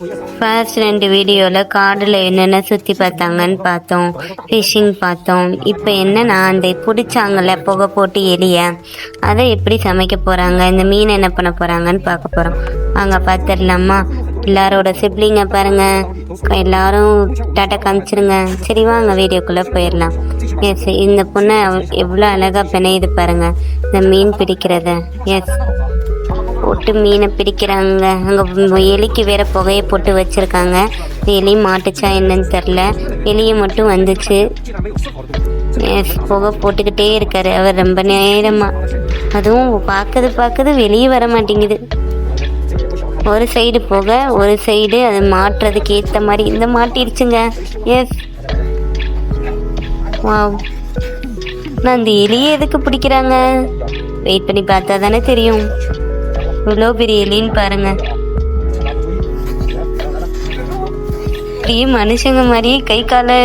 First 2 வீடியோவில் காடில் என்னென்ன சுற்றி பார்த்தாங்கன்னு பார்த்தோம், ஃபிஷ்ஷிங் பார்த்தோம். இப்போ என்னன்னா அந்த பிடிச்சாங்கல்ல புகை போட்டு எலிய, அதை எப்படி சமைக்க போகிறாங்க, இந்த மீன் என்ன பண்ண போகிறாங்கன்னு பார்க்க போகிறோம். அங்கே பார்த்துடலாமா? எல்லாரோட சிப்ளிங்கை பாருங்கள், எல்லாரும் டாட்டா காமிச்சிருங்க. சரி வாங்க வீடியோக்குள்ளே போயிடலாம். எஸ், இந்த பொண்ணை எவ்வளோ அழகாக பிணையுது பாருங்கள், இந்த மீன் பிடிக்கிறத. எஸ், போட்டு மீனை பிடிக்கிறாங்க. அங்கே எலிக்கு வேற புகையை போட்டு வச்சுருக்காங்க. எலி மாட்டுச்சா என்னன்னு தெரில, எலியை மட்டும் வந்துச்சு. எஸ், புகை போட்டுக்கிட்டே இருக்காரு அவர் ரொம்ப நேரமாக. அதுவும் பார்க்குது வெளியே வர மாட்டேங்குது. ஒரு சைடு புகை, ஒரு சைடு அது மாட்டுறதுக்கு ஏற்ற மாதிரி இந்த மாட்டிடுச்சுங்க. S, wow. நான் அந்த எலியை எதுக்கு பிடிக்கிறாங்க, வெயிட் பண்ணி பார்த்தா தானே தெரியும். இவ்வளோ பெரிய எலின்னு பாருங்க, அப்படியே மனுஷங்க மாதிரியே கை காலை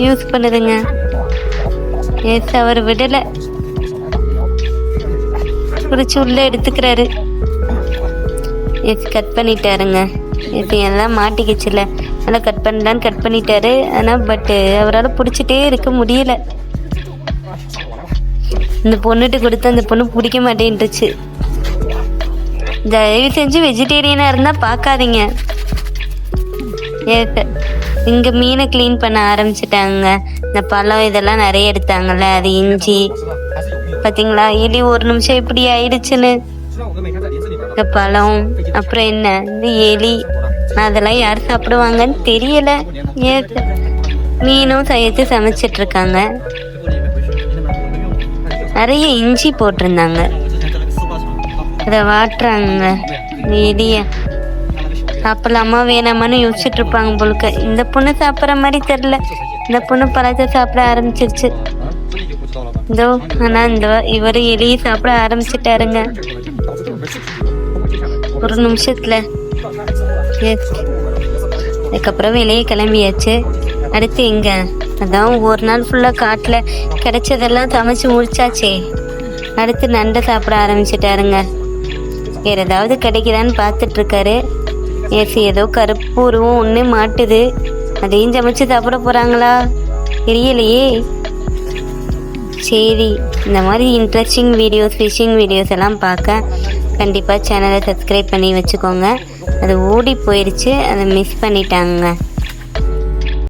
யூஸ் பண்ணுதுங்க. எஸ், அவர் விடலை, பிடிச்சி உள்ள எடுத்துக்கிறாரு. எஸ், கட் பண்ணிட்டாருங்க. எஸ், எல்லாம் மாட்டிக்கிச்சுல, அதெல்லாம் கட் பண்ணலான்னு கட் பண்ணிட்டாரு. ஆனால் பட்டு அவரால் பிடிச்சிட்டே இருக்க முடியல. இந்த பொண்ணுட்டு கொடுத்து அந்த பொண்ணு பிடிக்க மாட்டேன்ட்டுச்சு. தயவு செஞ்சு வெஜிடேரியனாக இருந்தால் பார்க்காதீங்க. இங்கே மீனை க்ளீன் பண்ண ஆரம்பிச்சிட்டாங்க. இந்த பழம் இதெல்லாம் நிறைய எடுத்தாங்கல்ல, அது இஞ்சி பார்த்தீங்களா, எலி ஒரு நிமிஷம் இப்படி ஆயிடுச்சுன்னு. இந்த பழம், அப்புறம் என்ன இந்த எலி, அதெல்லாம் யார் சாப்பிடுவாங்கன்னு தெரியல. மீனும் சேர்த்து சமைச்சிட்ருக்காங்க. நிறைய இஞ்சி போட்டிருந்தாங்க, அதை வாட்டுறாங்க. எலிய சாப்பிடலாமா வேணாமான்னு யோசிச்சுட்டு இருப்பாங்க போலுக்க. இந்த பொண்ணு சாப்பிட்ற மாதிரி தெரில, இந்த பொண்ணு பழத்தை சாப்பிட ஆரம்பிச்சிருச்சு. இதோ ஆனால் இவர் எலியை சாப்பிட ஆரம்பிச்சிட்டாருங்க ஒரு நிமிஷத்துல. எஸ், அதுக்கப்புறம் வெளியே கிளம்பியாச்சு. அடுத்து எங்க, அதான் ஒரு நாள் ஃபுல்லாக காட்டில் கிடைச்சதெல்லாம் சமைச்சு முடிச்சாச்சே. அடுத்து நண்டை சாப்பிட ஆரம்பிச்சிட்டாருங்க. வேறு ஏதாவது கிடைக்குதான்னு பார்த்துட்ருக்காரு. எஸ், ஏதோ கருப்பு உருவம் ஒன்று மாட்டுது, அதையும் சமைச்சு சாப்பிட போகிறாங்களா தெரியலையே. சரி, இந்த மாதிரி இன்ட்ரெஸ்டிங் வீடியோஸ், ஃபிஷிங் வீடியோஸ் எல்லாம் பார்க்க கண்டிப்பாக சேனலை சப்ஸ்கிரைப் பண்ணி வச்சுக்கோங்க. அது ஓடி போயிடுச்சு, அதை மிஸ் பண்ணிட்டாங்க.